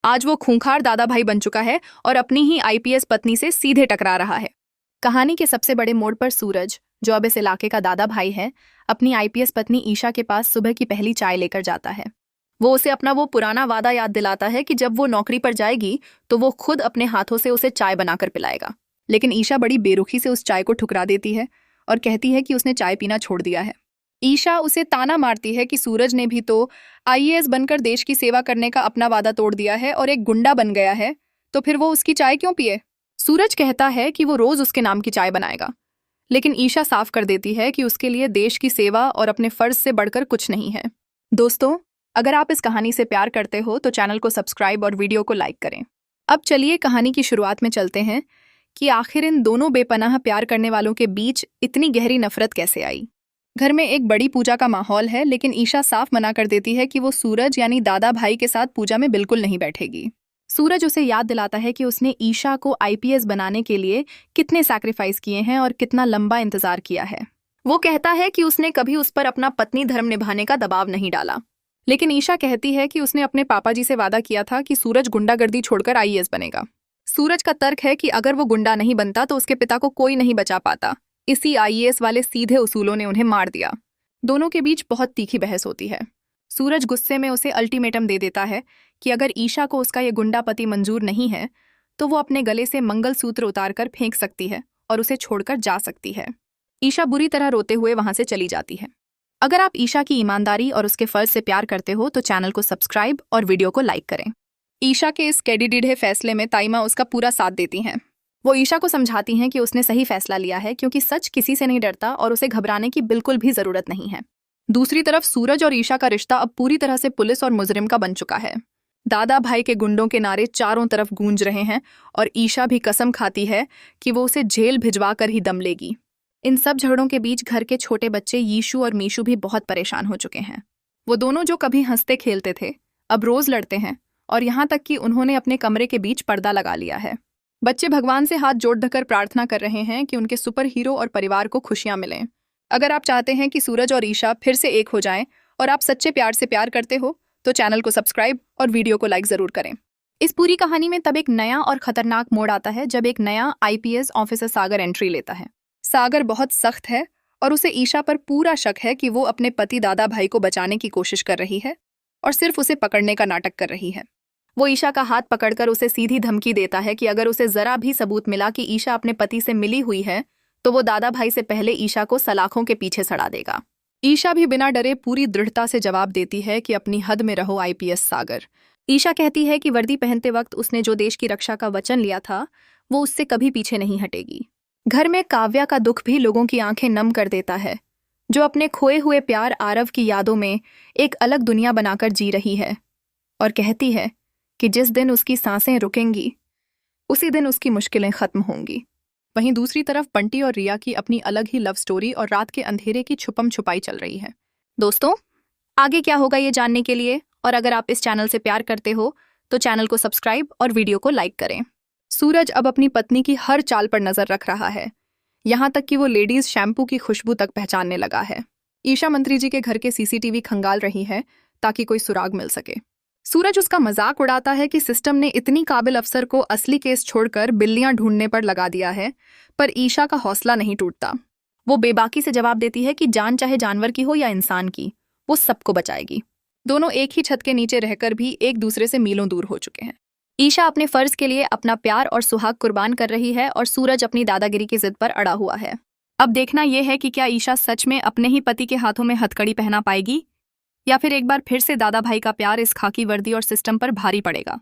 आज वो खूंखार दादा भाई बन चुका है और अपनी ही आईपीएस पत्नी से सीधे टकरा रहा है। कहानी के सबसे बड़े मोड़ पर सूरज, जो अब इस इलाके का दादा भाई है, अपनी आईपीएस पत्नी ईशा के पास सुबह की पहली चाय लेकर जाता है। वो उसे अपना वो पुराना वादा याद दिलाता है कि जब वो नौकरी पर जाएगी तो वो खुद अपने हाथों से उसे चाय बनाकर पिलाएगा। लेकिन ईशा बड़ी बेरुखी से उस चाय को ठुकरा देती है और कहती है कि उसने चाय पीना छोड़ दिया है। ईशा उसे ताना मारती है कि सूरज ने भी तो आईएएस बनकर देश की सेवा करने का अपना वादा तोड़ दिया है और एक गुंडा बन गया है, तो फिर वो उसकी चाय क्यों पिए। सूरज कहता है कि वो रोज उसके नाम की चाय बनाएगा, लेकिन ईशा साफ कर देती है कि उसके लिए देश की सेवा और अपने फर्ज से बढ़कर कुछ नहीं है। दोस्तों, अगर आप इस कहानी से प्यार करते हो तो चैनल को सब्सक्राइब और वीडियो को लाइक करें। अब चलिए कहानी की शुरुआत में चलते हैं कि आखिर इन दोनों बेपनाह प्यार करने वालों के बीच इतनी गहरी नफरत कैसे आई। घर में एक बड़ी पूजा का माहौल है, लेकिन ईशा साफ मना कर देती है कि वो सूरज यानी दादा भाई के साथ पूजा में बिल्कुल नहीं बैठेगी। सूरज उसे याद दिलाता है कि उसने ईशा को आईपीएस बनाने के लिए कितने सैक्रिफाइस किए हैं और कितना लंबा इंतजार किया है। वो कहता है कि उसने कभी उस पर अपना पत्नी धर्म निभाने का दबाव नहीं डाला, लेकिन ईशा कहती है कि उसने अपने पापा जी से वादा किया था कि सूरज गुंडागर्दी छोड़कर आईएएस बनेगा। सूरज का तर्क है कि अगर वो गुंडा नहीं बनता तो उसके पिता को कोई नहीं बचा पाता। इसी आईएएस वाले सीधे उसूलों ने उन्हें मार दिया। दोनों के बीच बहुत तीखी बहस होती है। सूरज गुस्से में उसे अल्टीमेटम दे देता है कि अगर ईशा को उसका ये गुंडा पति मंजूर नहीं है तो वो अपने गले से मंगलसूत्र उतारकर फेंक सकती है और उसे छोड़कर जा सकती है। ईशा बुरी तरह रोते हुए वहां से चली जाती है। अगर आप ईशा की ईमानदारी और उसके फर्ज से प्यार करते हो तो चैनल को सब्सक्राइब और वीडियो को लाइक करें। ईशा के इस कैडिडिडे फैसले में ताइमा उसका पूरा साथ देती हैं। वो ईशा को समझाती हैं कि उसने सही फैसला लिया है, क्योंकि सच किसी से नहीं डरता और उसे घबराने की बिल्कुल भी जरूरत नहीं है। दूसरी तरफ सूरज और ईशा का रिश्ता अब पूरी तरह से पुलिस और मुजरिम का बन चुका है। दादा भाई के गुंडों के नारे चारों तरफ गूंज रहे हैं और ईशा भी कसम खाती है कि वो उसे जेल भिजवा कर ही दम लेगी। इन सब झगड़ों के बीच घर के छोटे बच्चे यीशु और मीशु भी बहुत परेशान हो चुके हैं। वो दोनों जो कभी हंसते खेलते थे अब रोज लड़ते हैं और यहाँ तक कि उन्होंने अपने कमरे के बीच पर्दा लगा लिया है। बच्चे भगवान से हाथ जोड़ धकर प्रार्थना कर रहे हैं कि उनके सुपर हीरो और परिवार को खुशियां मिलें। अगर आप चाहते हैं कि सूरज और ईशा फिर से एक हो जाएं और आप सच्चे प्यार से प्यार करते हो तो चैनल को सब्सक्राइब और वीडियो को लाइक जरूर करें। इस पूरी कहानी में तब एक नया और खतरनाक मोड़ आता है जब एक नया आईपीएस ऑफिसर सागर एंट्री लेता है। सागर बहुत सख्त है और उसे ईशा पर पूरा शक है कि वो अपने पति दादा भाई को बचाने की कोशिश कर रही है और सिर्फ उसे पकड़ने का नाटक कर रही है। वो ईशा का हाथ पकड़कर उसे सीधी धमकी देता है कि अगर उसे जरा भी सबूत मिला कि ईशा अपने पति से मिली हुई है तो वो दादा भाई से पहले ईशा को सलाखों के पीछे सड़ा देगा। ईशा भी बिना डरे पूरी दृढ़ता से जवाब देती है कि अपनी हद में रहो आईपीएस सागर। ईशा कहती है कि वर्दी पहनते वक्त उसने जो देश की रक्षा का वचन लिया था वो उससे कभी पीछे नहीं हटेगी। घर में काव्या का दुख भी लोगों की आंखें नम कर देता है, जो अपने खोए हुए प्यार आरव की यादों में एक अलग दुनिया बनाकर जी रही है और कहती है कि जिस दिन उसकी सांसें रुकेंगी उसी दिन उसकी मुश्किलें खत्म होंगी। वहीं दूसरी तरफ बंटी और रिया की अपनी अलग ही लव स्टोरी और रात के अंधेरे की छुपम छुपाई चल रही है। दोस्तों, आगे क्या होगा ये जानने के लिए और अगर आप इस चैनल से प्यार करते हो तो चैनल को सब्सक्राइब और वीडियो को लाइक करें। सूरज अब अपनी पत्नी की हर चाल पर नजर रख रहा है, यहाँ तक कि वो लेडीज शैम्पू की खुशबू तक पहचानने लगा है। ईशा मंत्री जी के घर के सीसीटीवी खंगाल रही है ताकि कोई सुराग मिल सके। सूरज उसका मजाक उड़ाता है कि सिस्टम ने इतनी काबिल अफसर को असली केस छोड़कर बिल्लियां ढूंढने पर लगा दिया है, पर ईशा का हौसला नहीं टूटता। वो बेबाकी से जवाब देती है कि जान चाहे जानवर की हो या इंसान की, वो सबको बचाएगी। दोनों एक ही छत के नीचे रहकर भी एक दूसरे से मीलों दूर हो चुके हैं। ईशा अपने फर्ज के लिए अपना प्यार और सुहाग कुर्बान कर रही है और सूरज अपनी दादागिरी की जिद पर अड़ा हुआ है। अब देखना यह है कि क्या ईशा सच में अपने ही पति के हाथों में हथकड़ी पहना पाएगी या फिर एक बार फिर से दादा भाई का प्यार इस खाकी वर्दी और सिस्टम पर भारी पड़ेगा।